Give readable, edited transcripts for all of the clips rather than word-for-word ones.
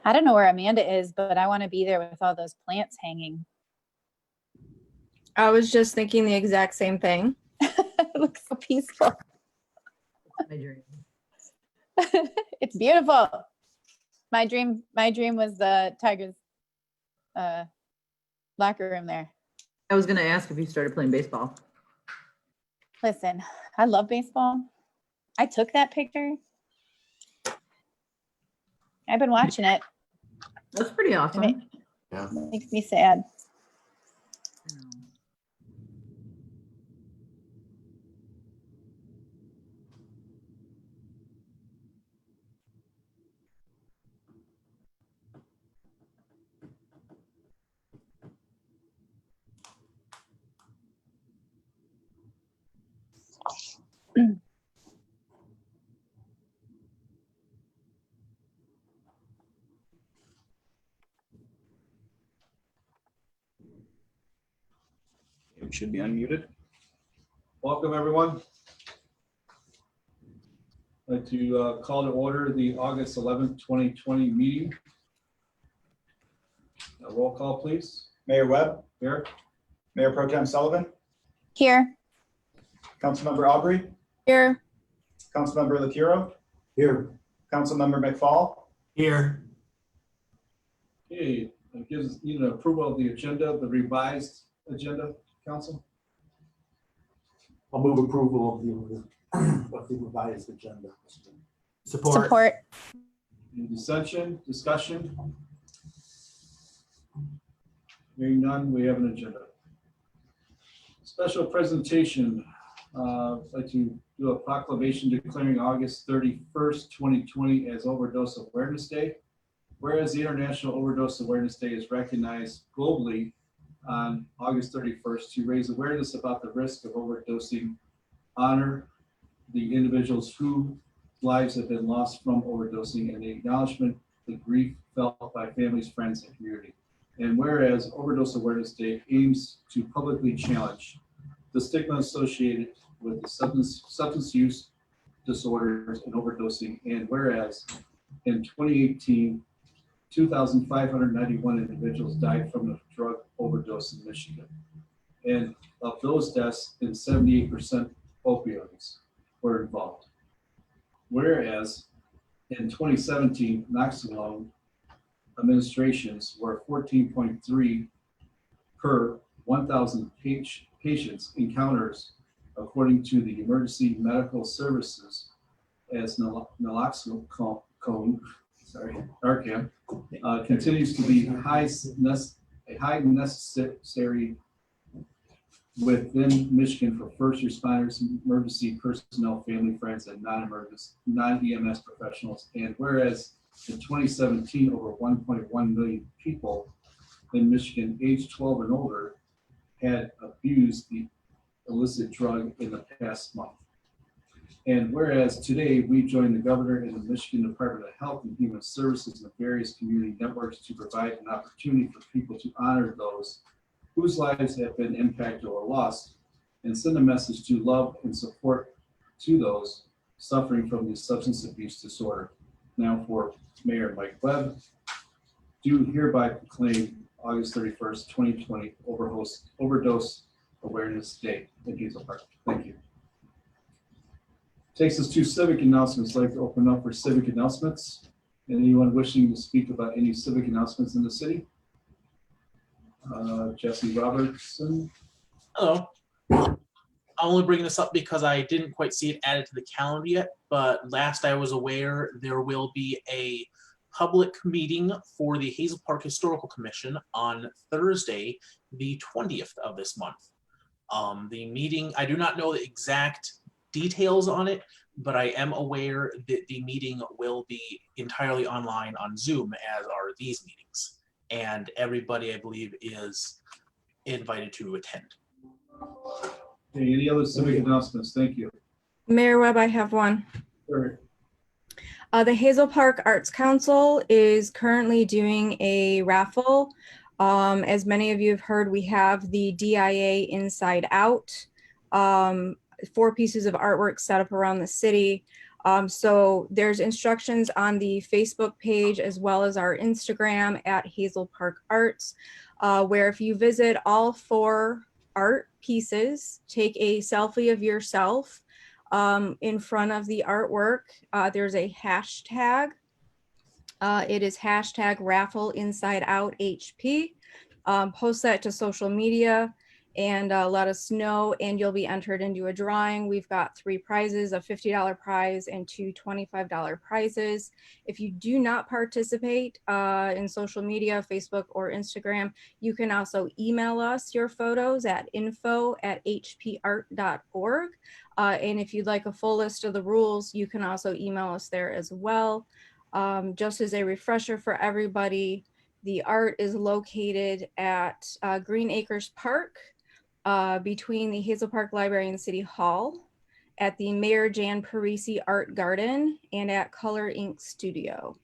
I don't know where Amanda is, but I want to be there with all those plants hanging. I was just thinking the exact same thing. It looks so peaceful. My dream. It's beautiful. My dream was the Tigers locker room there. I was going to ask if you started playing baseball. Listen, I love baseball. I took that picture. I've been watching it. That's pretty awesome. Yeah. Makes me sad. It should be unmuted. Welcome, everyone. I'd like to call to order the August 11th, 2020 meeting. A roll call, please. Mayor Webb, Here. Mayor Pro Tem Sullivan, Here. Councilmember Aubrey, Here. Councilmember Lacuro, Here. Councilmember McFall, Here. Okay, it gives need an approval of the agenda, the revised agenda, council. I'll move approval of the revised agenda. Support. Support. Any dissension, discussion? Hearing none, we have an agenda. Special presentation. I'd like to do a proclamation declaring August 31st, 2020 as Overdose Awareness Day. Whereas the International Overdose Awareness Day is recognized globally on August 31st to raise awareness about the risk of overdosing, honor the individuals whose lives have been lost from overdosing, and the acknowledgement the grief felt by families, friends, and community. And whereas Overdose Awareness Day aims to publicly challenge the stigma associated with the substance use disorders and overdosing, and whereas in 2018, 2,591 individuals died from a drug overdose in Michigan. And of those deaths, 78% opioids were involved. Whereas in 2017, Naloxone administrations were 14.3 per 1,000 patients encounters, according to the Emergency Medical Services, as Naloxone Narcan continues to be a high necessary within Michigan for first responders, emergency personnel, family, friends, and non-EMS professionals. And whereas in 2017, over 1.1 million people in Michigan aged 12 and older had abused the illicit drug in the past month. And whereas today we join the governor and the Michigan Department of Health and Human Services and various community networks to provide an opportunity for people to honor those whose lives have been impacted or lost, and send a message to love and support to those suffering from the substance abuse disorder. Now for Mayor Mike Webb, do hereby proclaim August 31st, 2020 Overdose Awareness Day in Hazel Park. Thank you. Takes us to civic announcements. I'd like to open up for civic announcements. Anyone wishing to speak about any civic announcements in the city? Jesse Robertson. Hello. I'm only bringing this up because I didn't quite see it added to the calendar yet, but last I was aware, there will be a public meeting for the Hazel Park Historical Commission on Thursday, the 20th of this month. The meeting, I do not know the exact details on it, but I am aware that the meeting will be entirely online on Zoom, as are these meetings. And everybody, I believe, is invited to attend. Okay, any other civic announcements? Thank you. Mayor Webb, I have one. Sure. The Hazel Park Arts Council is currently doing a raffle. As many of you have heard, we have the DIA Inside Out, 4 pieces of artwork set up around the city. So there's instructions on the Facebook page as well as our Instagram at Hazel Park Arts, where if you visit all 4 art pieces, take a selfie of yourself in front of the artwork. There's a hashtag. It is hashtag raffle inside out HP. Post that to social media and let us know, and you'll be entered into a drawing. We've got 3 prizes, a $50 prize and 2 $25 prizes. If you do not participate in social media, Facebook or Instagram, you can also email us your photos at info@hpart.org. And if you'd like a full list of the rules, you can also email us there as well. Just as a refresher for everybody, the art is located at Green Acres Park, between the Hazel Park Library and City Hall, at the Mayor Jan Parisi Art Garden, and at Color Ink Studio.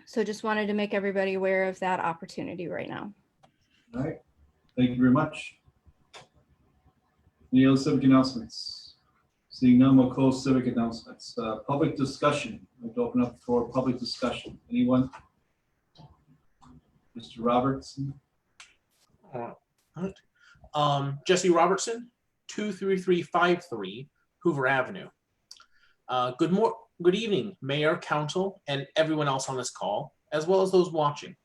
So just wanted to make everybody aware of that opportunity right now. All right, thank you very much. Any other civic announcements? Seeing none, we'll close civic announcements. Public discussion. I'd like to open up for public discussion. Anyone? Mr. Robertson? All right. Jesse Robertson, 23353 Hoover Avenue. Good evening, Mayor, Council, and everyone else on this call, as well as those watching.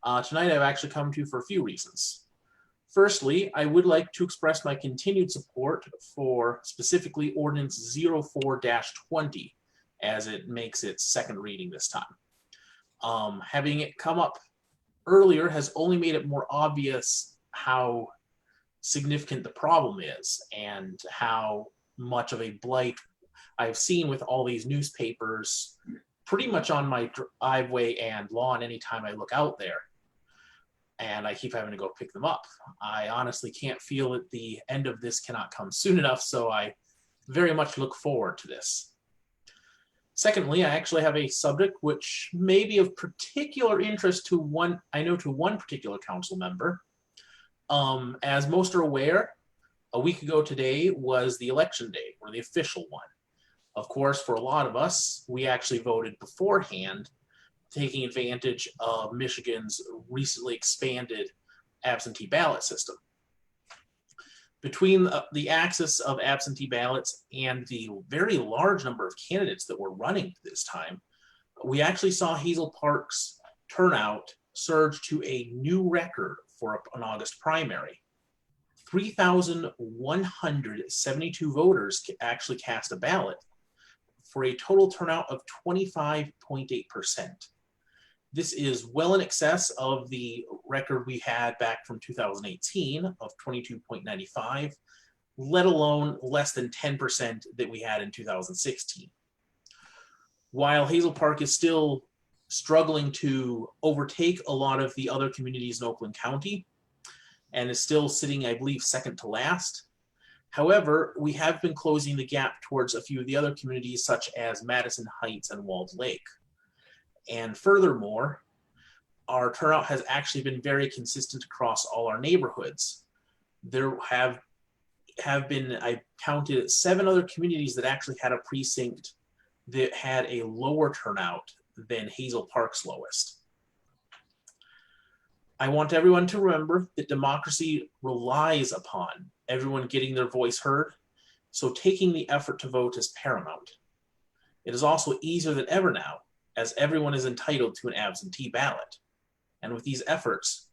Tonight I've actually come to you for a few reasons. Firstly, I would like to express my continued support for specifically Ordinance 04-20 as it makes its second reading this time. Having it come up earlier has only made it more obvious how significant the problem is and how much of a blight I've seen with all these newspapers pretty much on my driveway and lawn anytime I look out there. And I keep having to go pick them up. I honestly can't feel that the end of this cannot come soon enough, so I very much look forward to this. Secondly, I actually have a subject which may be of particular interest to one particular council member. As most are aware, a week ago today was the election day, or the official one. Of course, for a lot of us, we actually voted beforehand, taking advantage of Michigan's recently expanded absentee ballot system. Between the access of absentee ballots and the very large number of candidates that were running this time, we actually saw Hazel Park's turnout surge to a new record for an August primary. 3,172 voters actually cast a ballot for a total turnout of 25.8%. This is well in excess of the record we had back from 2018 of 22.95, let alone less than 10% that we had in 2016. While Hazel Park is still struggling to overtake a lot of the other communities in Oakland County and is still sitting, I believe, second to last. However, we have been closing the gap towards a few of the other communities such as Madison Heights and Walled Lake. And furthermore, our turnout has actually been very consistent across all our neighborhoods. There have been, I counted 7 other communities that actually had a precinct that had a lower turnout than Hazel Park's lowest. I want everyone to remember that democracy relies upon everyone getting their voice heard, so taking the effort to vote is paramount. It is also easier than ever now, as everyone is entitled to an absentee ballot. And with these efforts,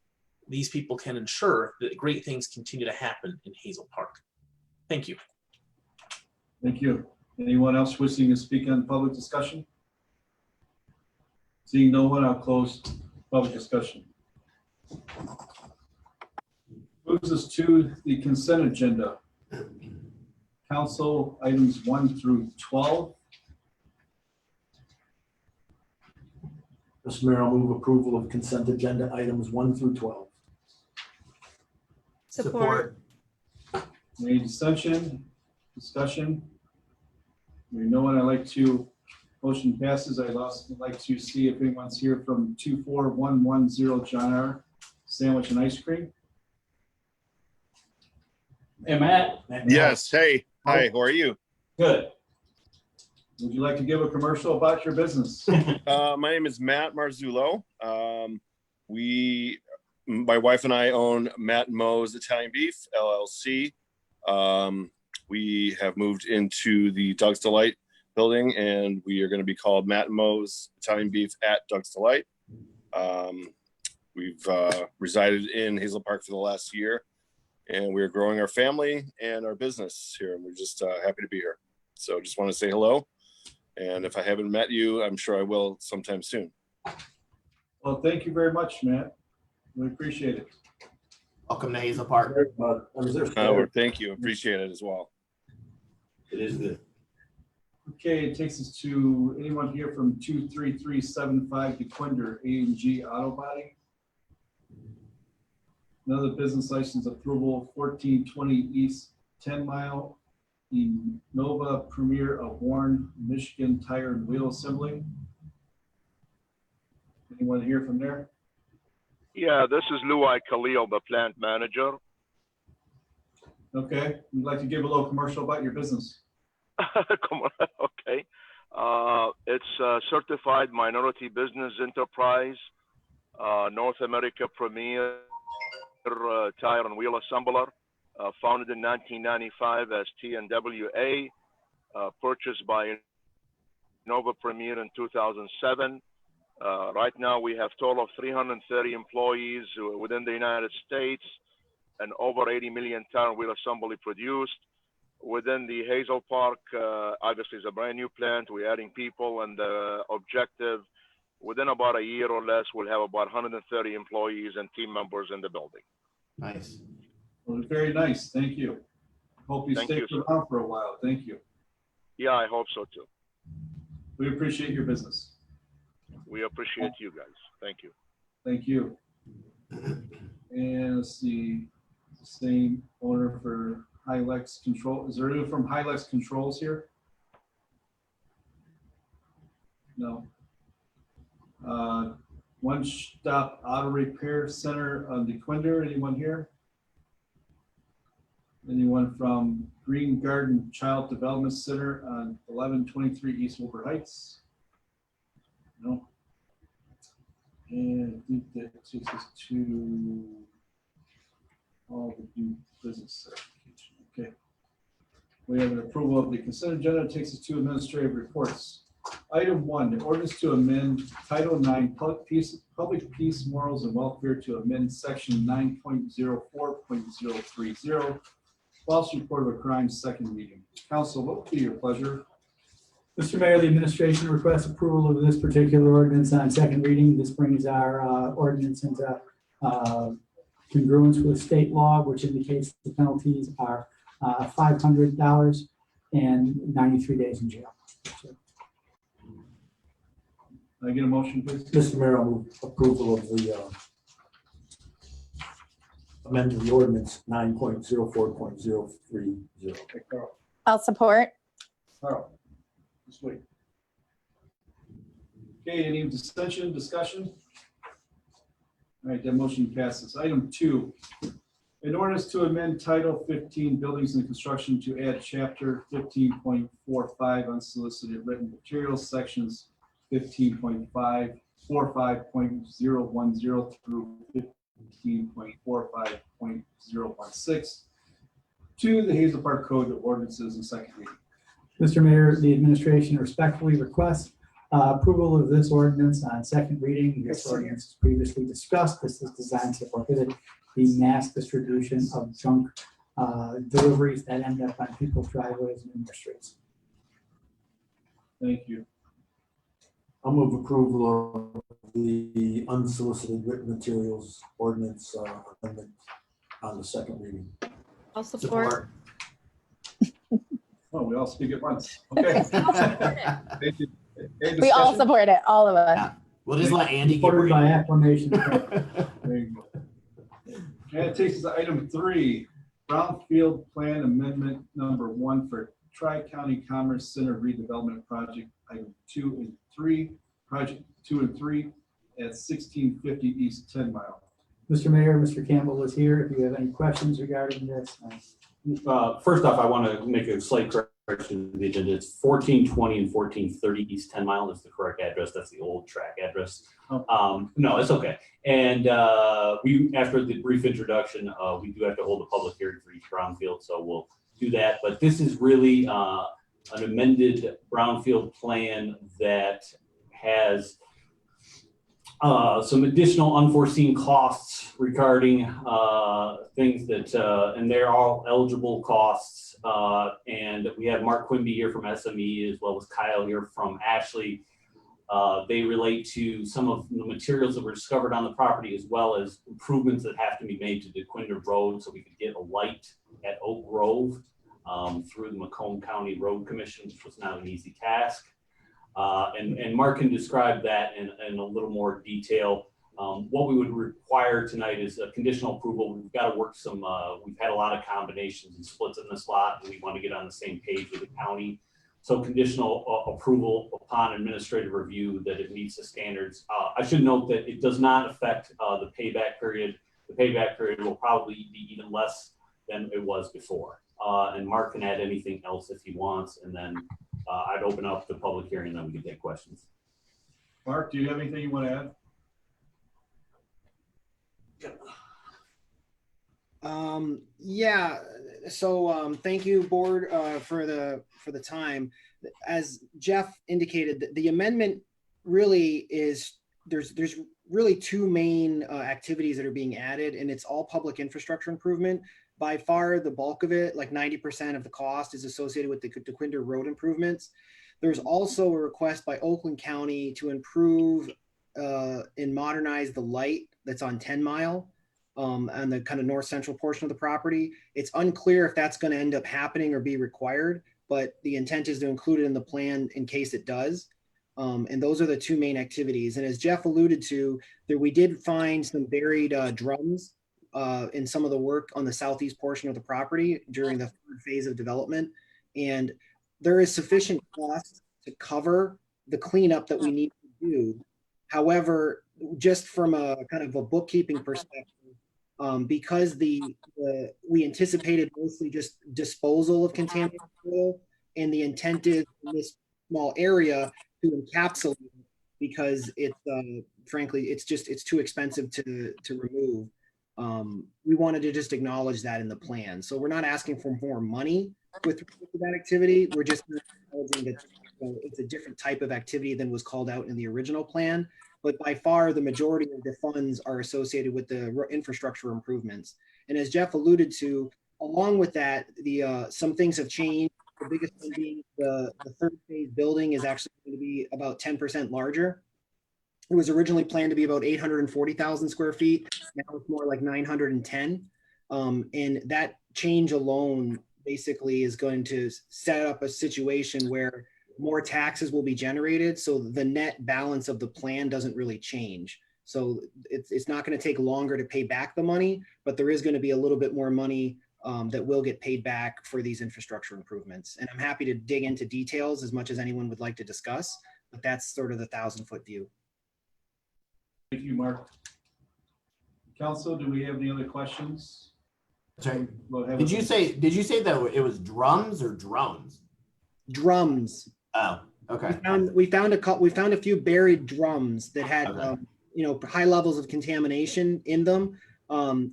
these people can ensure that great things continue to happen in Hazel Park. Thank you. Thank you. Anyone else wishing to speak on public discussion? Seeing no one, I'll close public discussion. Moves us to the consent agenda. Council items 1 through 12. Mr. Mayor, I'll move approval of consent agenda items 1 through 12. Support. Any dissension, discussion? Hearing no one, I'd like to, motion passes. I'd also like to see if anyone's here from 24110 John R. Sandwich and Ice Cream. Hey, Matt. Yes. Hey. Hi. How are you? Good. Would you like to give a commercial about your business? My name is Matt Marzullo. My wife and I own Matt and Mo's Italian Beef LLC. We have moved into the Doug's Delight building, and we are going to be called Matt and Mo's Italian Beef at Doug's Delight. We've resided in Hazel Park for the last year, and we're growing our family and our business here, and we're just happy to be here. So just want to say hello. And if I haven't met you, I'm sure I will sometime soon. Well, thank you very much, Matt. We appreciate it. Welcome to Hazel Park. Thank you. Appreciate it as well. It is good. Okay, it takes us to anyone here from 23375 DeQuinder, A&G Auto Body. Another business license approval, 1420 East 10 Mile, Nova Premier of Warren, Michigan Tire and Wheel Assembly. Anyone here from there? Yeah, this is Louis Khalil, the plant manager. Okay, we'd like to give a little commercial about your business. Come on, okay. It's a certified minority business enterprise, North America Premier Tire and Wheel Assembler, founded in 1995 as TNWA, purchased by Nova Premier in 2007. Right now, we have a total of 330 employees within the United States and over 80 million tire and wheel assembly produced. Within the Hazel Park, obviously, it's a brand new plant. We're adding people, and the objective, within about a year or less, we'll have about 130 employees and team members in the building. Nice. Well, very nice. Thank you. Hope you Thank stay you, around for a while. Thank you. Yeah, I hope so too. We appreciate your business. We appreciate you guys. Thank you. Thank you. And let's see, same owner for Hilex Control. Is there anyone from Hilex Controls here? No. One Stop Auto Repair Center on DeQuinder. Anyone here? Anyone from Green Garden Child Development Center on 1123 East Wilbur Heights? No. And I think that takes us to all the new business certification. Okay. We have an approval of the consent agenda. It takes us to administrative reports. Item 1, the ordinance to amend Title IX Public Peace, Morals, and Welfare to amend Section 9.04.030, false report of a crime, second reading. Council, what would be your pleasure? Mr. Mayor, the administration requests approval of this particular ordinance on second reading. This brings our ordinance into congruence with state law, which indicates the penalties are $500 and 93 days in jail. So, Can I get a motion, please? Mr. Mayor, I'll move approval of the amendment of the ordinance 9.04.030. Okay, Carl. I'll support. Carl, just wait. Okay, any dissension, discussion? All right, that motion passes. Item 2, an ordinance to amend Title 15 Buildings and Construction to add Chapter 15.45 unsolicited written materials, sections 15.45.010 through 15.45.016 to the Hazel Park Code of Ordinances in second reading. Mr. Mayor, the administration respectfully requests approval of this ordinance on second reading. This ordinance is previously discussed. This is designed to prohibit the mass distribution of junk deliveries that end up on people's driveways and in their streets. Thank you. I'll move approval of the unsolicited written materials ordinance amendment on the second reading. I'll support. Support. Oh, we all speak at once. Okay. Thank you. Any We all discussion? support it, all of us. Yeah. We'll just let Andy get Supported by reading. acclamation. There you go. And it takes us to item 3, Brownfield Plan Amendment number 1 for Tri-County Commerce Center redevelopment project, item 2 and 3, project 2 and 3 at 1650 East 10 Mile. Mr. Mayor, Mr. Campbell is here. If you have any questions regarding this, First off, I want to make a slight correction to the agenda. It's 1420 and 1430 East 10 Mile is the correct address. That's the old track address. No, it's okay. And we, after the brief introduction, we do have to hold a public hearing for each brownfield, so we'll do that. But this is really an amended brownfield plan that has some additional unforeseen costs regarding things that, and they're all eligible costs. And we have Mark Quimby here from SME as well as Kyle here from Ashley. They relate to some of the materials that were discovered on the property, as well as improvements that have to be made to DeQuinder Road so we could get a light at Oak Grove through the Macomb County Road Commission, which was not an easy task. And Mark can describe that in a little more detail. What we would require tonight is a conditional approval. We've got to work some, we've had a lot of combinations and splits in this lot, and we want to get on the same page with the county. So conditional approval upon administrative review that it meets the standards. I should note that it does not affect the payback period. The payback period will probably be even less than it was before. And Mark can add anything else if he wants, and then I'd open up the public hearing, and then we can take questions. Mark, do you have anything you want to add? Yeah, so thank you, board, for the time. As Jeff indicated, the amendment really is, there's really two main activities that are being added, and it's all public infrastructure improvement. By far the bulk of it, like 90% of the cost, is associated with the DeQuinder Road improvements. There's also a request by Oakland County to improve and modernize the light that's on 10 Mile. On the kind of north central portion of the property. It's unclear if that's going to end up happening or be required, but the intent is to include it in the plan in case it does. And those are the two main activities. And as Jeff alluded to, that we did find some buried drums in some of the work on the southeast portion of the property during the third phase of development. And there is sufficient cost to cover the cleanup that we need to do. However, just from a kind of a bookkeeping perspective, because we anticipated mostly just disposal of contaminated soil, and the intent is in this small area to encapsulate it because it's frankly it's too expensive to remove. We wanted to just acknowledge that in the plan, so we're not asking for more money with that activity. We're just acknowledging that it's a different type of activity than was called out in the original plan. But by far the majority of the funds are associated with the infrastructure improvements. And as Jeff alluded to, along with that, some things have changed. The biggest one being the third phase building is actually going to be about 10% larger. It was originally planned to be about 840,000 square feet. Now it's more like 910. And that change alone basically is going to set up a situation where more taxes will be generated, so the net balance of the plan doesn't really change. So it's not going to take longer to pay back the money, but there is going to be a little bit more money that will get paid back for these infrastructure improvements. And I'm happy to dig into details as much as anyone would like to discuss, but that's sort of the 1,000-foot view. Thank you, Mark. Council, do we have any other questions? Sorry. Did you say that it was drums or drones? Drums. Oh, okay. We found a few buried drums that had high levels of contamination in them.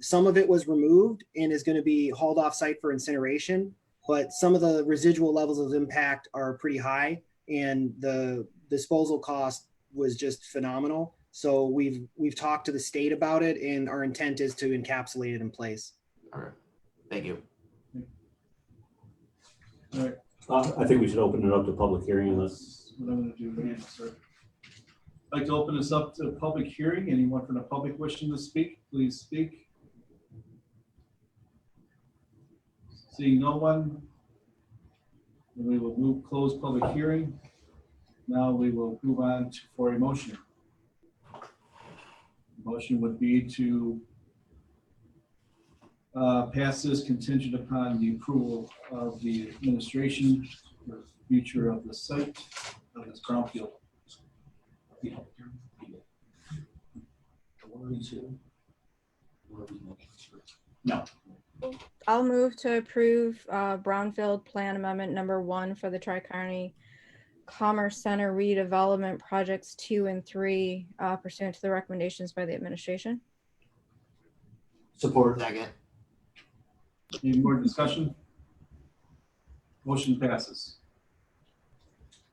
Some of it was removed and is going to be hauled off site for incineration, but some of the residual levels of impact are pretty high, and the disposal cost was just phenomenal. So we've talked to the state about it, and our intent is to encapsulate it in place. All right. Thank you. All right. I think we should open it up to public hearing unless. What I'm going to do next, sir. I'd like to open this up to a public hearing. Anyone from the public wishing to speak, please speak. Seeing no one, we will close public hearing. Now we will move on for a motion. Motion would be to pass this contingent upon the approval of the administration for the future of the site of this brownfield. No. I'll move to approve Brownfield Plan Amendment number 1 for the Tri-County Commerce Center redevelopment projects 2 and 3 pursuant to the recommendations by the administration. Support. Second. Any more discussion? Motion passes.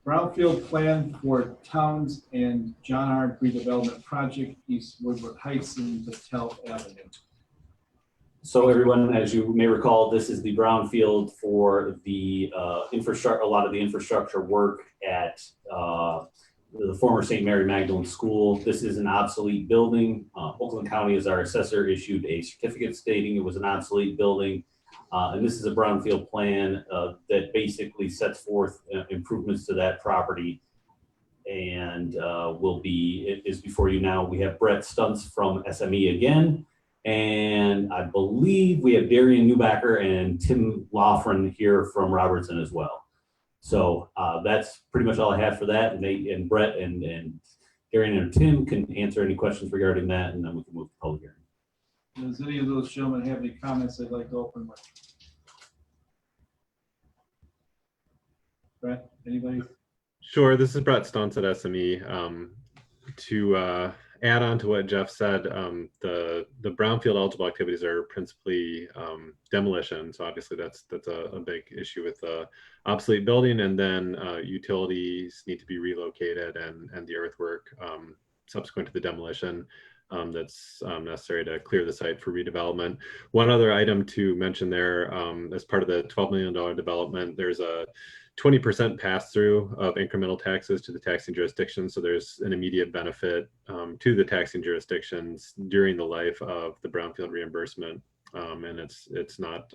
Brownfield plan for Towns and John Art redevelopment project, East Woodward Heights and Patel Avenue. So everyone, as you may recall, this is the brownfield for the infrastructure, a lot of the infrastructure work at the former St. Mary Magdalene School. This is an obsolete building. Oakland County, as our assessor, issued a certificate stating it was an obsolete building. And this is a brownfield plan that basically sets forth improvements to that property, and is before you now. We have Brett Stuntz from SME again. And I believe we have Darian Newbacker and Tim Loughran here from Robertson as well. So that's pretty much all I have for that. And Brett and Darian and Tim can answer any questions regarding that, and then we can move to public hearing. Does any of those gentlemen have any comments they'd like to open with? Brett, anybody? Sure, this is Brett Stuntz at SME. To add on to what Jeff said, the brownfield eligible activities are principally demolition. So obviously that's a big issue with the obsolete building, and then utilities need to be relocated and the earthwork subsequent to the demolition that's necessary to clear the site for redevelopment. One other item to mention there, as part of the $12 million development, there's a 20% pass-through of incremental taxes to the taxing jurisdiction. So there's an immediate benefit to the taxing jurisdictions during the life of the brownfield reimbursement. And it's not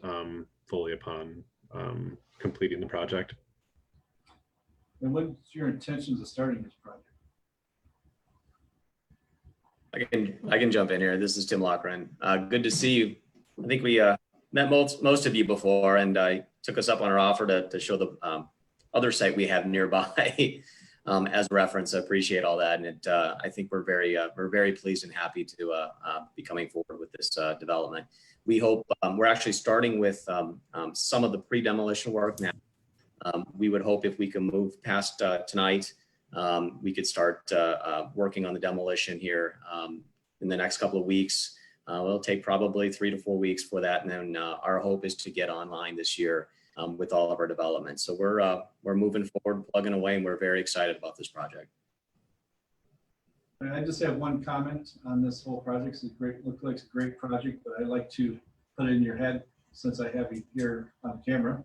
fully upon completing the project. And what's your intentions of starting this project? I can jump in here. This is Tim Loughran. Good to see you. I think we met most of you before, and I took us up on our offer to show the other site we have nearby as a reference. I appreciate all that, and I think we're very pleased and happy to be coming forward with this development. We hope we're actually starting with some of the pre-demolition work now. We would hope if we can move past tonight, we could start working on the demolition here in the next couple of weeks. It'll take probably 3 to 4 weeks for that, and then our hope is to get online this year with all of our development. So we're moving forward, plugging away, and we're very excited about this project. I just have one comment on this whole project. It's looks like a great project, but I'd like to put it in your head, since I have you here on camera,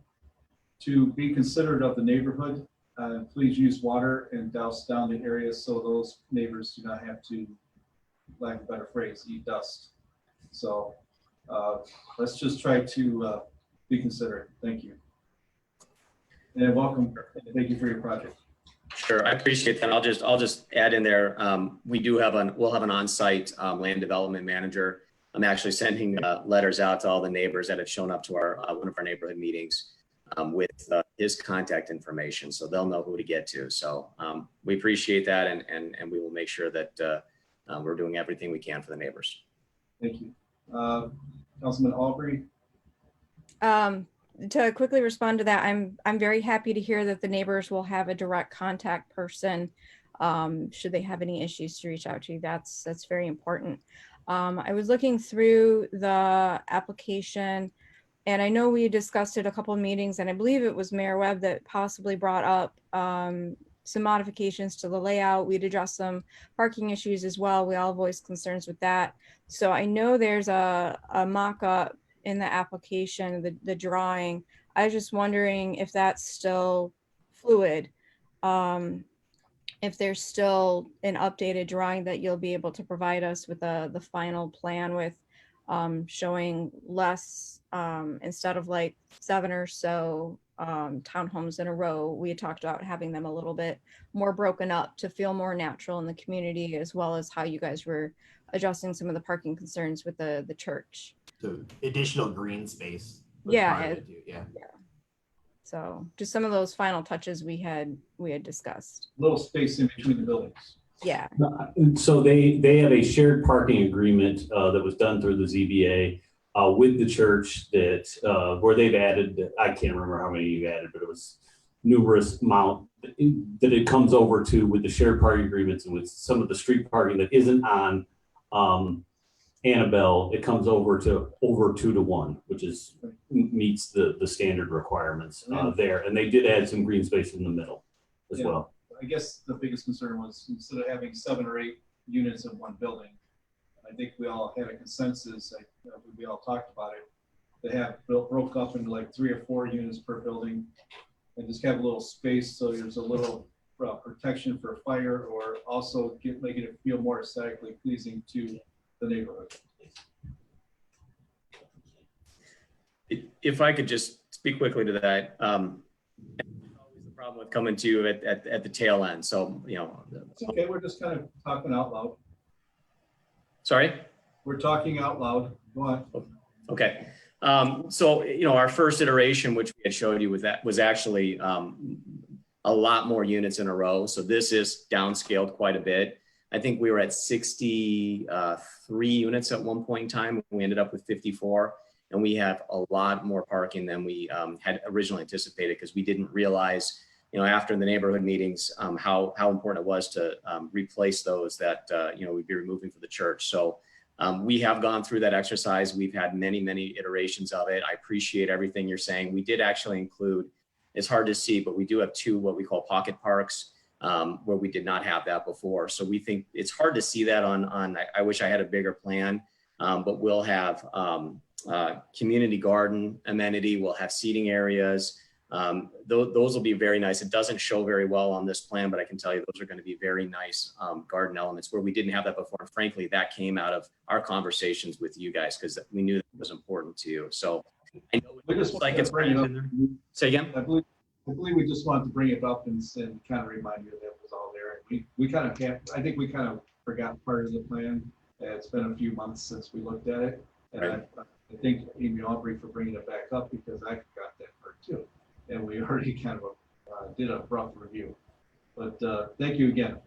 to be considerate of the neighborhood. Please use water and douse down the area so those neighbors do not have to, lack of a better phrase, eat dust. So let's just try to be considerate. Thank you. And welcome. Thank you for your project. Sure, I appreciate that. I'll just add in there. We'll have an on-site land development manager. I'm actually sending letters out to all the neighbors that have shown up to our one of our neighborhood meetings with his contact information, so they'll know who to get to. So we appreciate that, and we will make sure that we're doing everything we can for the neighbors. Thank you. Councilman Aubrey. To quickly respond to that, I'm very happy to hear that the neighbors will have a direct contact person should they have any issues to reach out to. That's very important. I was looking through the application, and I know we discussed it a couple of meetings, and I believe it was Mayor Webb that possibly brought up some modifications to the layout. We'd addressed some parking issues as well. We all voiced concerns with that. So I know there's a mock-up in the application, the drawing. I was just wondering if that's still fluid, if there's still an updated drawing that you'll be able to provide us with the final plan with showing less, instead of like 7 or so townhomes in a row. We had talked about having them a little bit more broken up to feel more natural in the community, as well as how you guys were adjusting some of the parking concerns with the church. So additional green space. Yeah. Yeah. So just some of those final touches we had discussed. Little space in between the buildings. Yeah. So they have a shared parking agreement that was done through the ZBA. with the church that where they've added, I can't remember how many you've added, but it was numerous amount that it comes over to with the shared parking agreements and with some of the street parking that isn't on Annabelle, it comes over 2-to-1, which is meets the standard requirements there. And they did add some green space in the middle as well. I guess the biggest concern was instead of having 7 or 8 units in one building, I think we all had a consensus, we all talked about it, they have broke up into like 3 or 4 units per building and just have a little space so there's a little protection for fire, or also making it feel more aesthetically pleasing to the neighborhood. If I could just speak quickly to that, always the problem with coming to you at the tail end. So, you know, it's okay. We're just kind of talking out loud. Sorry? We're talking out loud. Go on. Okay. So, you know, our first iteration, which we had showed you with that, was actually a lot more units in a row. So this is downscaled quite a bit. I think we were at 63 units at one point in time. We ended up with 54, and we have a lot more parking than we had originally anticipated, because we didn't realize, you know, after the neighborhood meetings, how important it was to replace those that, you know, we'd be removing for the church. So we have gone through that exercise. We've had many iterations of it. I appreciate everything you're saying. We did actually include, it's hard to see, but we do have 2 what we call pocket parks, where we did not have that before. So we think it's hard to see that on I wish I had a bigger plan, but we'll have community garden amenity, we'll have seating areas. Those will be very nice. It doesn't show very well on this plan, but I can tell you those are going to be very nice garden elements where we didn't have that before. And frankly, that came out of our conversations with you guys, because we knew that was important to you. So I know we just like it's bring it up. Say again? I believe we just wanted to bring it up and kind of remind you that it was all there. We kind of can't, I think we kind of forgot part of the plan. It's been a few months since we looked at it. And right. I think Amy Aubrey for bringing it back up, because I forgot that part too. And we already kind of did a rough review. But thank you again.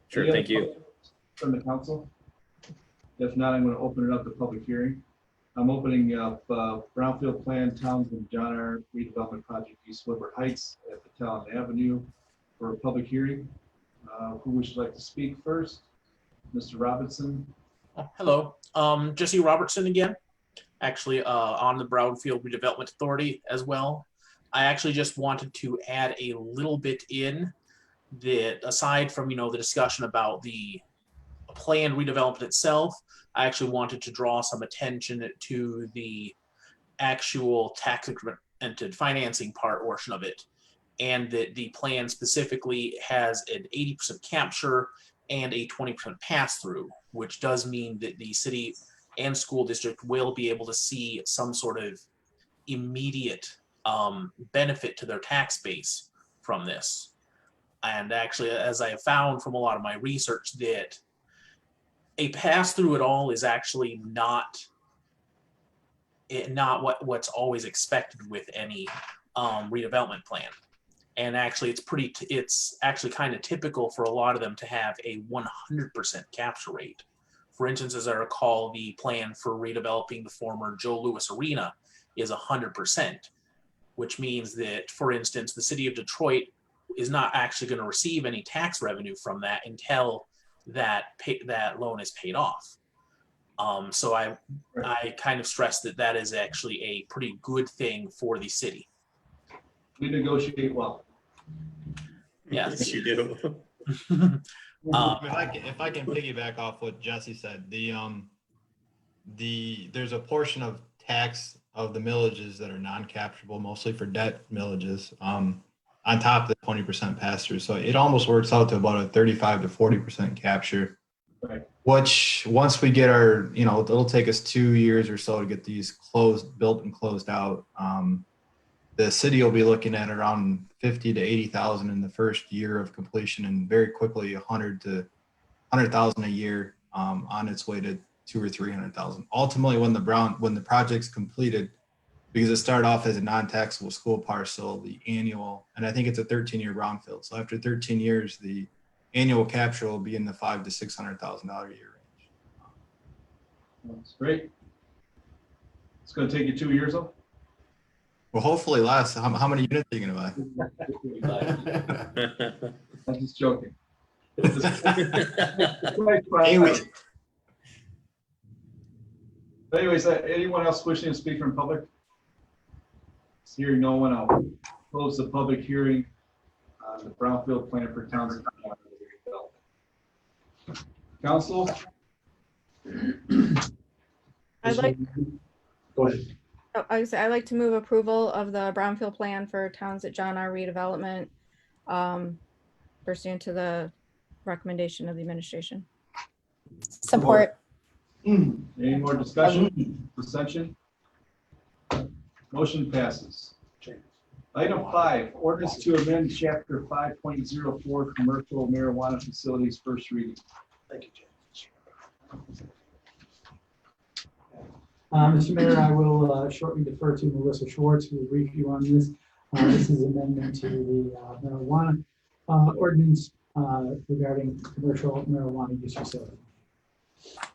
Sure, thank you. From the council? If not, I'm going to open it up to public hearing. I'm opening up Brownfield Plan Townsend John R. redevelopment project East Woodward Heights at the Talon Avenue for a public hearing. Who would like to speak first? Mr. Robinson. Hello, Jesse Robertson again, actually on the Brownfield Redevelopment Authority as well. I actually just wanted to add a little bit in that, aside from, you know, the discussion about the planned redevelopment itself, I actually wanted to draw some attention to the actual tax incremented financing portion of it, and that the plan specifically has an 80% capture and a 20% pass through, which does mean that the city and school district will be able to see some sort of immediate benefit to their tax base from this. And actually, as I have found from a lot of my research, that a pass through at all is actually not what's always expected with any redevelopment plan. And actually, it's actually kind of typical for a lot of them to have a 100% capture rate. For instance, as I recall, the plan for redeveloping the former Joe Louis Arena is 100%, which means that, for instance, the city of Detroit is not actually going to receive any tax revenue from that until that loan is paid off. So I kind of stress that is actually a pretty good thing for the city. We negotiate well. Yes, you do. If I can piggyback off what Jesse said, there's a portion of tax of the millages that are non-capturable, mostly for debt millages, on top of the 20% pass-through. So it almost works out to about a 35 to 40% capture, right, which once we get our, you know, it'll take us 2 years or so to get these built and closed out. The city will be looking at around 50 to 80,000 in the first year of completion, and very quickly 100,000 a year on its way to 200,000 or 300,000. Ultimately, when the project's completed, because it started off as a non-taxable school parcel, the annual, and I think it's a 13-year brownfield. So after 13 years, the annual capture will be in the $500,000 to $600,000 a year range. That's great. It's gonna take you 2 years though? Well, hopefully less. How many units are you gonna buy? I'm just joking. Anyway. Anyways, anyone else wishing to speak from public? Hearing no one, I'll close the public hearing on the brownfield plan for towns. Council? I'd like, Go ahead. I'd like to move approval of the brownfield plan for Towns at John R. redevelopment, pursuant to the recommendation of the administration. Support. Any more discussion, dissension? Motion passes. Item 5, ordinance to amend chapter 5.04 commercial marijuana facilities, first reading. Thank you, James. Mr. Mayor, I will shortly defer to Melissa Schwartz, who will brief you on this. This is amendment to the marijuana ordinance regarding commercial marijuana use facility.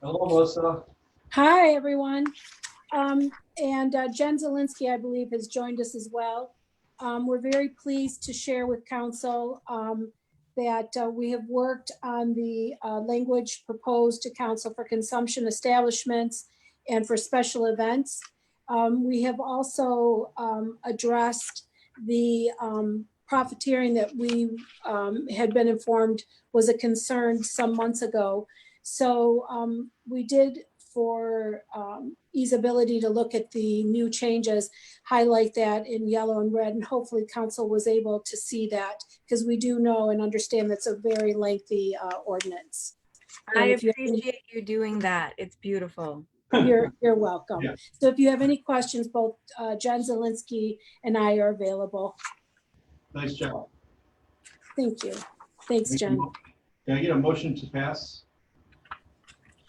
Hello, Melissa. Hi, everyone. And Jen Zielinski, I believe, has joined us as well. We're very pleased to share with council that we have worked on the language proposed to council for consumption establishments and for special events. We have also addressed the profiteering that we had been informed was a concern some months ago. So we did, for easeability to look at the new changes, highlight that in yellow and red, and hopefully council was able to see that, because we do know and understand that's a very lengthy ordinance. I appreciate you doing that. It's beautiful. You're welcome. Yeah. So if you have any questions, both Jen Zielinski and I are available. Nice job. Thank you. Thanks, Jen. Can I get a motion to pass?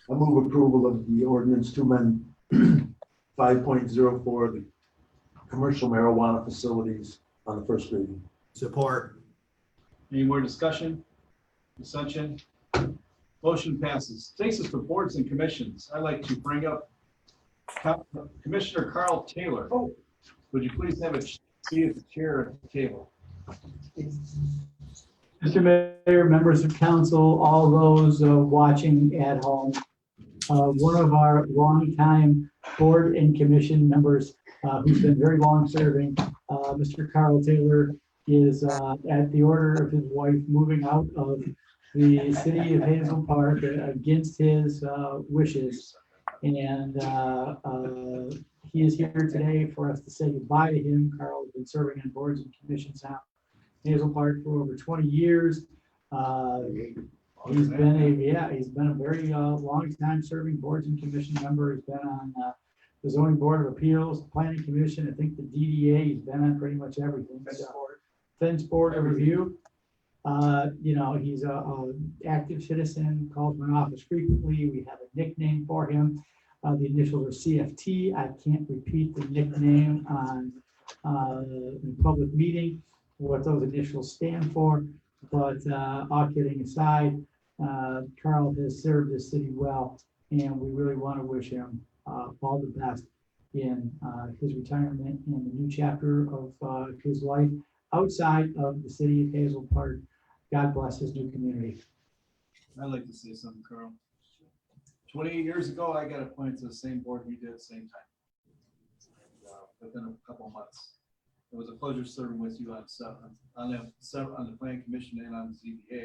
I move approval of the ordinance to amend 5.04, the commercial marijuana facilities, on the first reading. Support. Any more discussion? Dissension? Motion passes. Takes us to boards and commissions. I'd like to bring up Commissioner Carl Taylor. Oh, would you please have a seat at the chair at the table? Mr. Mayor, members of council, all those watching at home, one of our longtime board and commission members who's been very long serving, Mr. Carl Taylor, is at the order of his wife moving out of the city of Hazel Park against his wishes. And he is here today for us to say goodbye to him. Carl has been serving on boards and commissions now in Hazel Park for over 20 years. He's been a very long time serving boards and commission member. He's been on the zoning board of appeals, planning commission, I think the DDA. He's been on pretty much everything. Fence board of review. You know, he's a active citizen, calls my office frequently. We have a nickname for him. The initials are CFT. I can't repeat the nickname on in public meeting, what those initials stand for, but all kidding aside, Carl has served the city well, and we really want to wish him all the best in his retirement and the new chapter of his life outside of the city of Hazel Park. God bless his new community. I'd like to say something, Carl. 28 years ago, I got appointed to the same board you did at the same time. And, within a couple of months. It was a pleasure serving with you on the planning commission and on the ZBA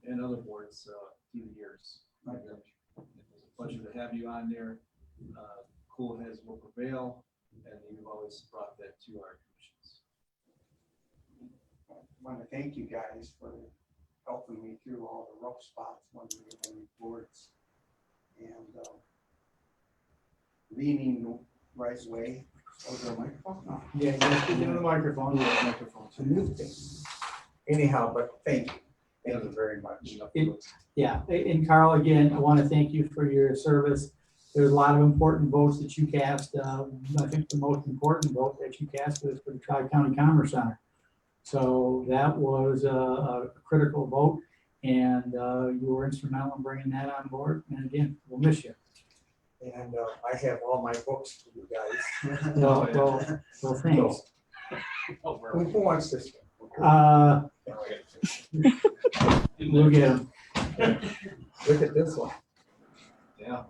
and other boards through the years. It was a pleasure to have you on there. Cool heads will prevail, and you've always brought that to our commissions. I want to thank you guys for helping me through all the rough spots when we were on the boards, and leaning right away. Oh, is there a microphone? No. Yeah, just give him the microphone. It's a new thing. Anyhow, but thank you. Thank you very much. Yeah, and Carl, again, I want to thank you for your service. There's a lot of important votes that you cast. I think the most important vote that you cast was for the Tri-County Commerce Center. So that was a critical vote, and you were instrumental in bringing that on board. And again, we'll miss you. And I have all my books for you guys. Well, thanks. Who wants this? We'll get them. Look at this one. Yeah.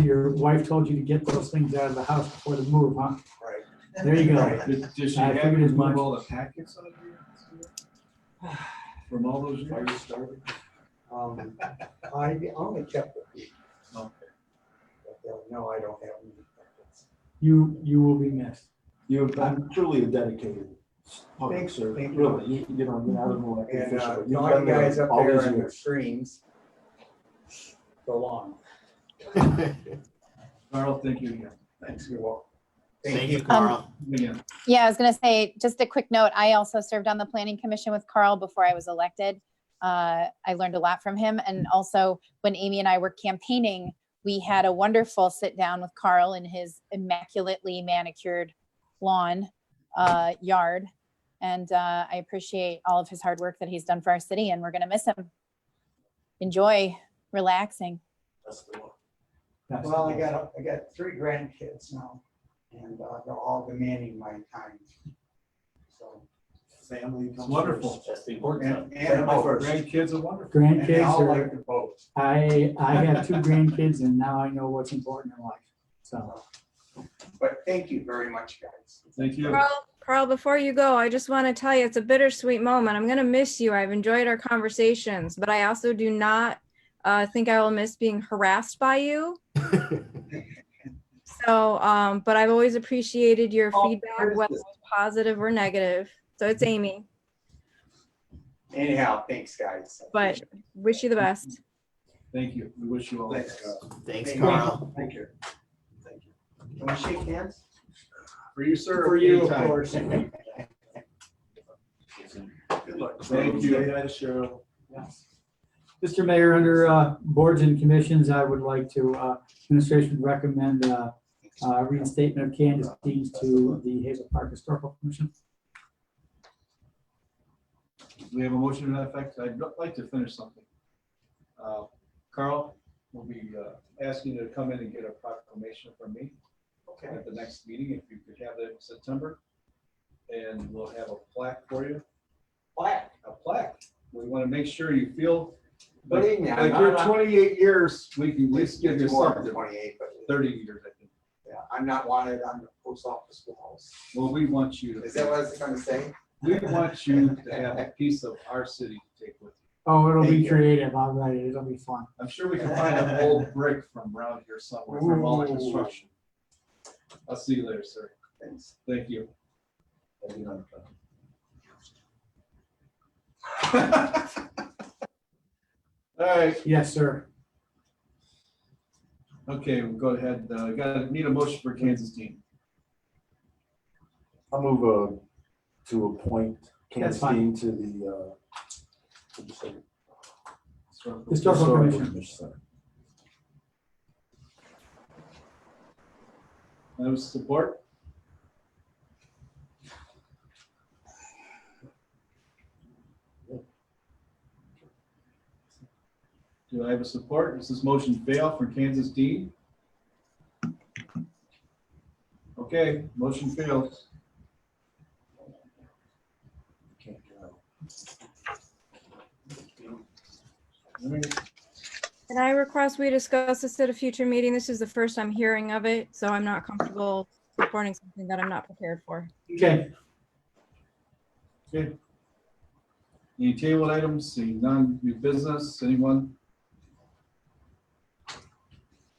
Your wife told you to get those things out of the house before the move, huh? Right. There you go. Did she I have figured you as much. move all the packets out of here? From all those years? Started. I only kept a few. Okay. But, no, I don't have any packets. You will be missed. You've been truly a dedicated public Thanks, servant. thank you. Really, you know, you're not an elected And official. You've all you been there guys up all there these on the years. screens. So long. Carl, thank you again. Thanks, you're welcome. Thank you, Carl. Again. Yeah, I was gonna say, just a quick note, I also served on the planning commission with Carl before I was elected. I learned a lot from him. And also when Amy and I were campaigning, we had a wonderful sit down with Carl in his immaculately manicured lawn yard. And I appreciate all of his hard work that he's done for our city, and we're gonna miss him. Enjoy relaxing. That's the one. Well, I got 3 grandkids now, and they're all demanding my time. So. Family It's comes wonderful. first. That's the important And stuff. both. Grandkids are wonderful. And they all Grandkids like are, to vote. I have 2 grandkids and now I know what's important in life. So, But thank you very much, guys. Thank you. Carl, before you go, I just want to tell you it's a bittersweet moment. I'm going to miss you. I've enjoyed our conversations, but I also do not think I will miss being harassed by you. So, but I've always appreciated your feedback, whether it's positive or negative. So it's Amy, Anyhow, thanks, guys. but wish you the best. Thank you. We wish you all the Thanks, best. Carl. Thanks, Thank Carl. Thank you. Thank you. Can we shake hands? For you, sir. For you, of anytime. course. Good luck. Thank you. Say hi to Cheryl. yes. Mr. Mayor, under boards and commissions, I would like to, administration recommend reinstatement of Candace Deans to the Hazel Park Historical Commission. We have a motion to that effect. I'd like to finish something. Carl will be asking you to come in and get a proclamation from me at the next meeting, if you could have that in September. And we'll have a plaque for you. Plaque. A plaque. We want to make sure you feel Believe me, I'm like you're not- 28 years, we can at least give you It's more than something. 28, but 30 years, I think. yeah, I'm not wanted on the post office walls. Well, we want you to. Is that what I was going to say? We want you to have a piece of our city to take with you. Oh, it'll Thank be you. creative. I'll write it. It'll be fun. I'm sure we can find an old brick from around here somewhere from all the Ooh. construction. I'll see you later, sir. Thanks. Thank you. Thank you. All right, Yes, sir. okay, we'll go ahead. Need a motion for Kansas team. I'll move to appoint Candace fine. Dean to the what'd you say? Historical Commission. Sorry. I have support. Do I have a support? Does this motion fail for Kansas Dean? Okay, motion fails. Can't get out. All right. Can I request we discuss this at a future meeting? This is the first I'm hearing of it, so I'm not comfortable supporting something that I'm not prepared for. Okay. Okay. Any table items, any non-new business, anyone?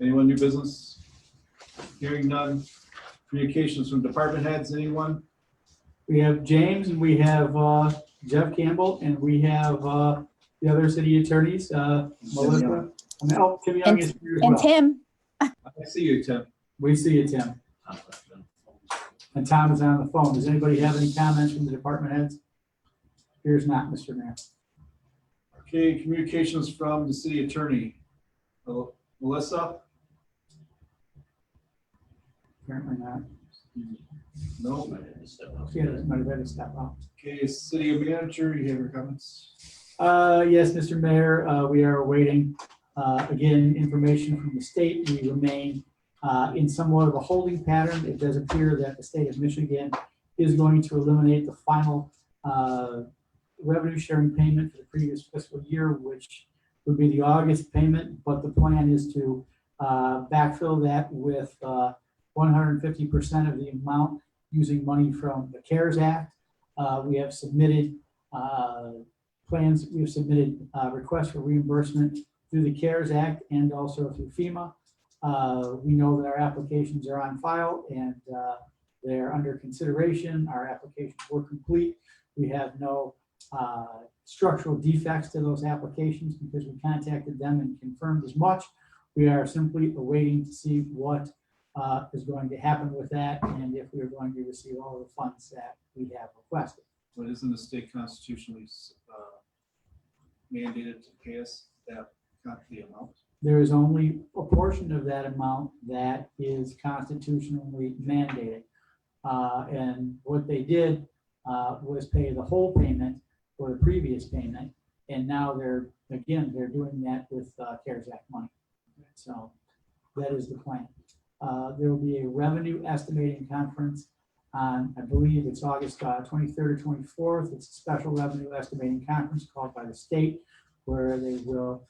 Anyone new business? Hearing none. Communications from department heads, anyone? We have James and we have Jeff Campbell and we have the other city attorneys, Melissa. Oh, Tim Young is here as well. And Tim, I see you, Tim. We see you, Tim. And Tom is on the phone. Does anybody have any comments from the department heads? Here's not, Mr. Mayor. Okay, communications from the city attorney. Melissa? Apparently not. No. Yeah, might have had to step out. Okay, city manager, you have your comments? Yes, Mr. Mayor, we are awaiting Again, information from the state, we remain in somewhat of a holding pattern. It does appear that the state of Michigan is going to eliminate the final revenue sharing payment for the previous fiscal year, which would be the August payment, but the plan is to backfill that with 150% of the amount using money from the CARES Act. We have submitted plans, we have submitted requests for reimbursement through the CARES Act and also through FEMA. We know that our applications are on file and they're under consideration. Our applications were complete. We have no structural defects to those applications because we contacted them and confirmed as much. We are simply awaiting to see what is going to happen with that and if we are going to receive all the funds that we have requested. But isn't the state constitutionally mandated to pay us that the amount? There is only a portion of that amount that is constitutionally mandated. And what they did was pay the whole payment for the previous payment. And now they're doing that with CARES Act money. So that is the plan. There will be a revenue estimating conference on, I believe it's August 23rd or 24th. It's a special revenue estimating conference called by the state where they will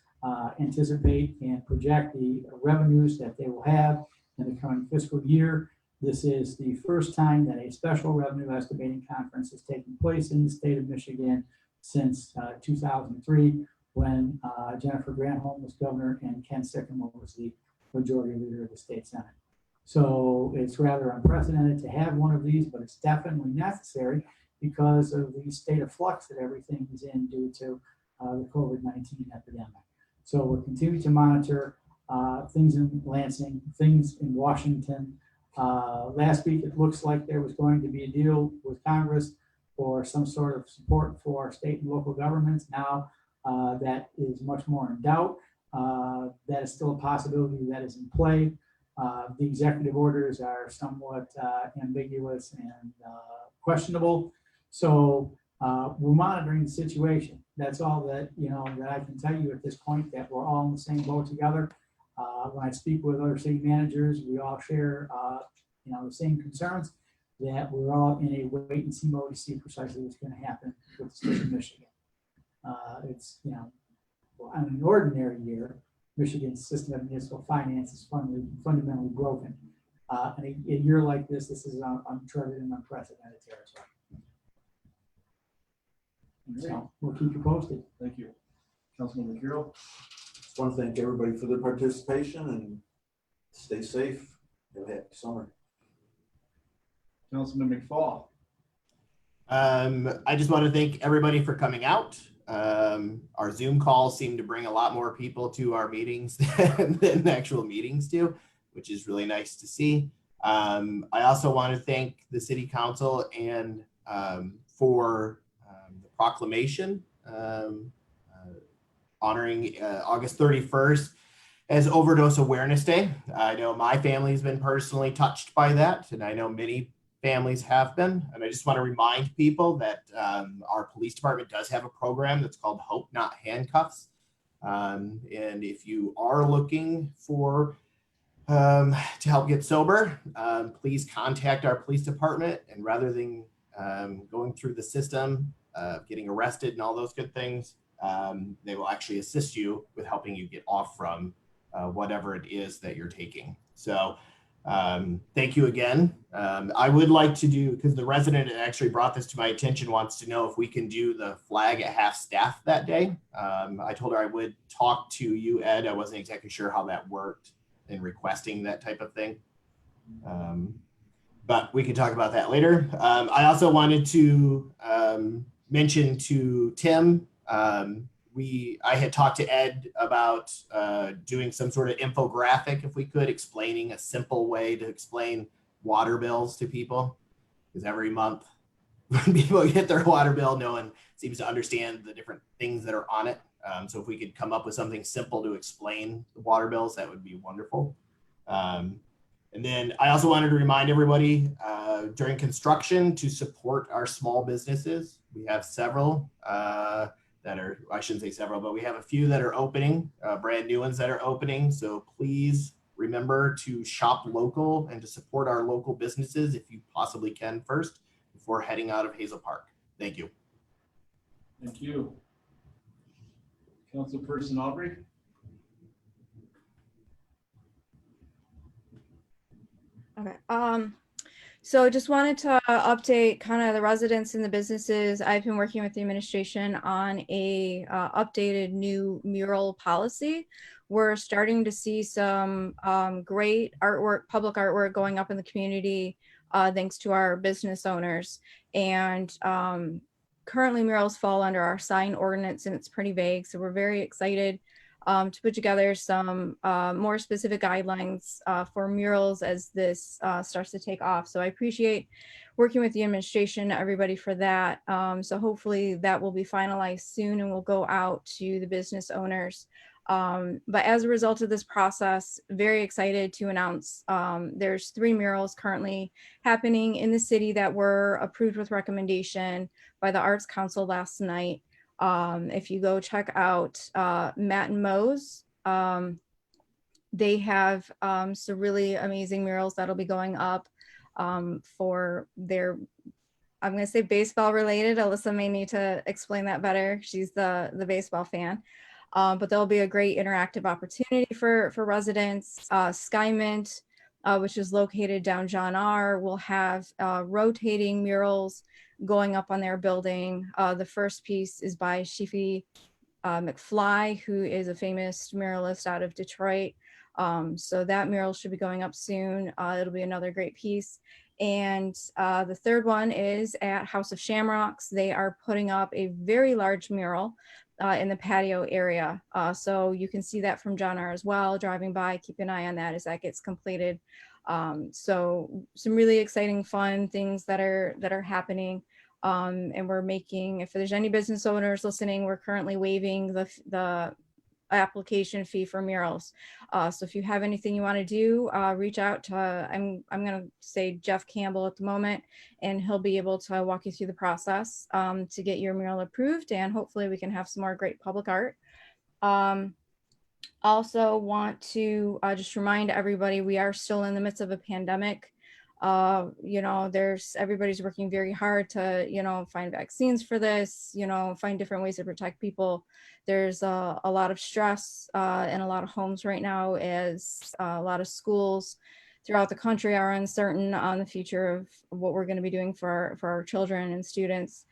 anticipate and project the revenues that they will have in the coming fiscal year. This is the first time that a special revenue estimating conference has taken place in the state of Michigan since 2003, when Jennifer Granholm was governor and Ken Sycamore was the majority leader of the state senate. So it's rather unprecedented to have one of these, but it's definitely necessary because of the state of flux that everything is in due to the COVID-19 epidemic. So we're continuing to monitor things in Lansing, things in Washington. Last week, it looks like there was going to be a deal with Congress for some sort of support for state and local governments. Now that is much more in doubt. That is still a possibility that is in play. The executive orders are somewhat ambiguous and questionable. So we're monitoring the situation. That's all that that I can tell you at this point, that we're all in the same boat together. When I speak with other city managers, we all share the same concerns, that we're all in a wait and see mode to see precisely what's going to happen with the state of Michigan. It's on an ordinary year, Michigan's system of municipal finance is fundamentally broken. And a year like this is uncharted and unprecedented territory. So we'll keep you posted. Thank you. Councilman Carroll. Just want to thank everybody for their participation and stay safe. Have a happy summer. Councilman McFall. I just want to thank everybody for coming out. Our Zoom calls seem to bring a lot more people to our meetings than the actual meetings do, which is really nice to see. I also want to thank the City Council and for the proclamation honoring August 31st as Overdose Awareness Day. I know my family's been personally touched by that, and I know many families have been. And I just want to remind people that our police department does have a program that's called Hope Not Handcuffs. And if you are looking for to help get sober, please contact our police department. And rather than going through the system, getting arrested and all those good things, they will actually assist you with helping you get off from whatever it is that you're taking. So thank you again. I would like to do, because the resident that actually brought this to my attention wants to know if we can do the flag at half staff that day. I told her I would talk to you, Ed. I wasn't exactly sure how that worked in requesting that type of thing. But we can talk about that later. I also wanted to mention to Tim, I had talked to Ed about doing some sort of infographic, if we could, explaining a simple way to explain water bills to people. Because every month when people get their water bill, no one seems to understand the different things that are on it. So if we could come up with something simple to explain the water bills, that would be wonderful. And then I also wanted to remind everybody during construction to support our small businesses. We have several that are, I shouldn't say several, but we have a few that are opening, brand new ones that are opening. So please remember to shop local and to support our local businesses if you possibly can first before heading out of Hazel Park. Thank you. Thank you. Councilperson Aubrey? Okay. So just wanted to update kind of the residents and the businesses. I've been working with the administration on a updated new mural policy. We're starting to see some great artwork, public artwork going up in the community thanks to our business owners. And currently murals fall under our sign ordinance and it's pretty vague. So we're very excited to put together some more specific guidelines for murals as this starts to take off. So I appreciate working with the administration, everybody for that. So hopefully that will be finalized soon and will go out to the business owners. But as a result of this process, very excited to announce there's 3 murals currently happening in the city that were approved with recommendation by the Arts Council last night. If you go check out Matt and Mo's, they have some really amazing murals that'll be going up for their, I'm going to say baseball related. Alyssa may need to explain that better. She's the baseball fan. But there'll be a great interactive opportunity for residents. Sky Mint, which is located down John R., will have rotating murals going up on their building. The first piece is by Shifi McFly, who is a famous muralist out of Detroit. So that mural should be going up soon. It'll be another great piece. And the third one is at House of Shamrocks. They are putting up a very large mural in the patio area. So you can see that from John R. as well, driving by, keep an eye on that as that gets completed. So some really exciting, fun things that are happening. And we're making, if there's any business owners listening, we're currently waiving the application fee for murals. So if you have anything you want to do, reach out to, I'm going to say Jeff Campbell at the moment, and he'll be able to walk you through the process to get your mural approved, and hopefully we can have some more great public art. Also want to just remind everybody, we are still in the midst of a pandemic. You know, everybody's working very hard to, you know, find vaccines for this, you know, find different ways to protect people. There's a lot of stress in a lot of homes right now, as a lot of schools throughout the country are uncertain on the future of what we're going to be doing for our children and students.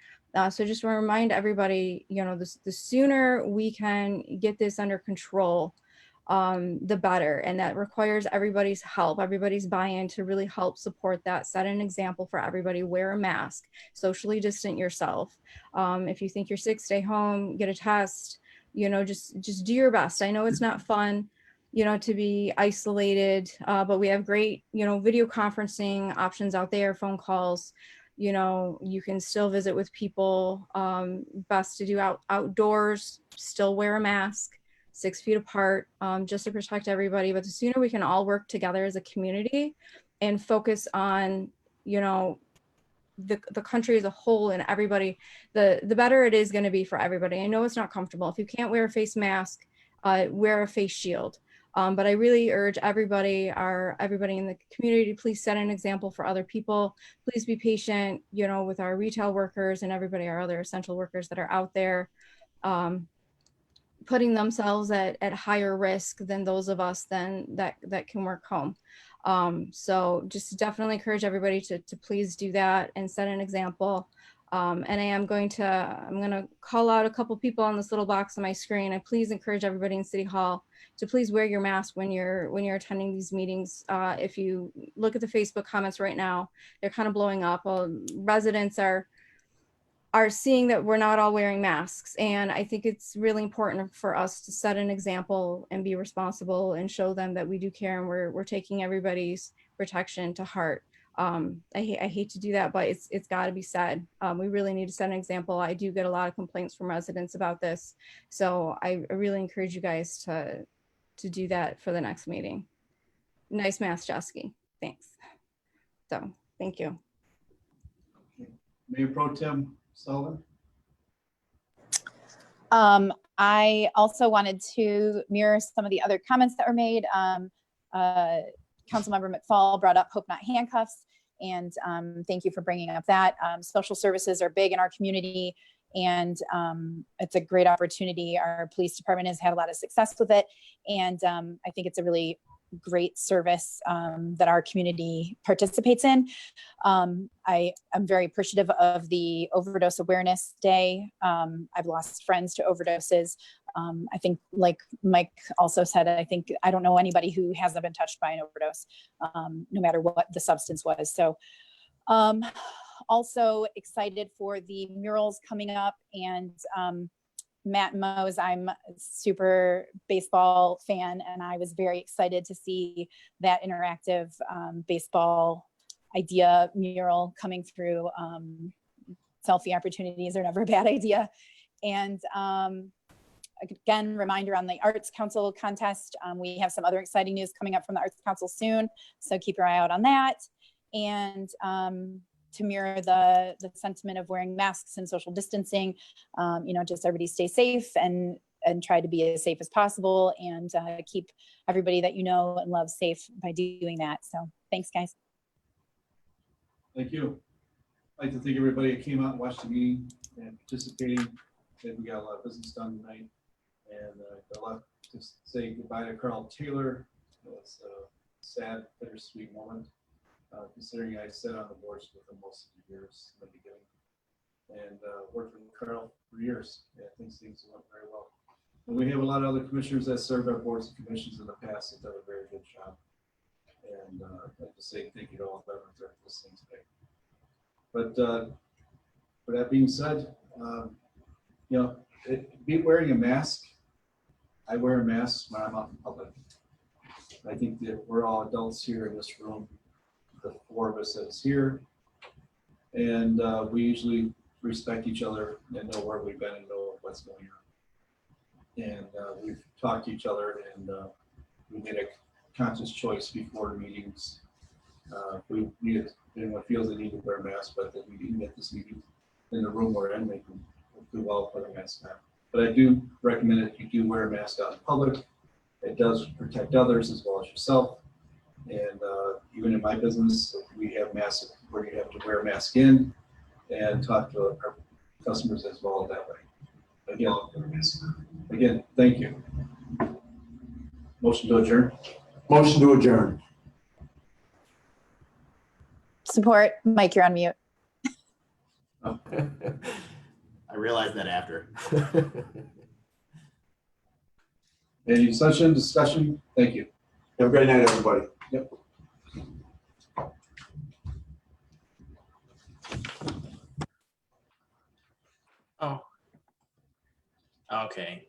So just want to remind everybody, you know, the sooner we can get this under control, the better. And that requires everybody's help, everybody's buy-in to really help support that. Set an example for everybody. Wear a mask, socially distant yourself. If you think you're sick, stay home, get a test, you know, just do your best. I know it's not fun, you know, to be isolated, but we have great, you know, video conferencing options out there, phone calls. You know, you can still visit with people. Best to do outdoors, still wear a mask, 6 feet apart, just to protect everybody. But the sooner we can all work together as a community and focus on, you know, the country as a whole and everybody, the better it is going to be for everybody. I know it's not comfortable. If you can't wear a face mask, wear a face shield. But I really urge everybody in the community, please set an example for other people. Please be patient, you know, with our retail workers and everybody, our other essential workers that are out there, putting themselves at higher risk than those of us that can work home. So just definitely encourage everybody to please do that and set an example. And I'm going to call out a couple people on this little box on my screen. I please encourage everybody in City Hall to please wear your mask when you're attending these meetings. If you look at the Facebook comments right now, they're kind of blowing up. Residents are seeing that we're not all wearing masks. And I think it's really important for us to set an example and be responsible and show them that we do care and we're taking everybody's protection to heart. I hate to do that, but it's got to be said. We really need to set an example. I do get a lot of complaints from residents about this. So I really encourage you guys to do that for the next meeting. Nice mask, Jesky. Thanks. So thank you. Mayor Pro Tem Sullivan. I also wanted to mirror some of the other comments that were made. Councilmember McFall brought up Hope Not Handcuffs, and thank you for bringing up that. Social services are big in our community, and it's a great opportunity. Our police department has had a lot of success with it, and I think it's a really great service that our community participates in. I am very appreciative of the Overdose Awareness Day. I've lost friends to overdoses. I think, like Mike also said, I don't know anybody who hasn't been touched by an overdose, no matter what the substance was. So also excited for the murals coming up, and Matt Mose, I'm a super baseball fan, and I was very excited to see that interactive baseball idea mural coming through. Selfie opportunities are never a bad idea. And again, reminder on the Arts Council contest. We have some other exciting news coming up from the Arts Council soon, so keep your eye out on that. And to mirror the sentiment of wearing masks and social distancing, just everybody stay safe and try to be as safe as possible, and keep everybody that you know and love safe by doing that. So thanks, guys. Thank you. I'd like to thank everybody that came out and watched the meeting and participating. I think we got a lot of business done tonight. And I'd like to say goodbye to Carl Taylor. It's a sad, bittersweet moment, considering I sat on the boards with him most of the years in the beginning, and worked with Carl for years. Yeah, things went very well. And we have a lot of other commissioners that served our boards and commissions in the past that done a very good job. And I'd like to say thank you to all veterans that are listening today. But for that being said, be wearing a mask. I wear a mask when I'm out in public. I think that we're all adults here in this room, the four of us that's here, and we usually respect each other and know where we've been and know what's going on. And we've talked to each other, and we made a conscious choice before meetings. We needed, anyone feels they need to wear a mask, but that we didn't at this meeting in the room we're in, make them do well for the mask on. But I do recommend that you do wear a mask out in public. It does protect others as well as yourself. And even in my business, we have masks where you have to wear a mask in and talk to our customers as well that way. Again, thank you. Motion to adjourn. Motion to adjourn. Support. Mike, you're on mute. I realized that after. Any discussion? Thank you. Have a great night, everybody. Yep. Oh. Okay.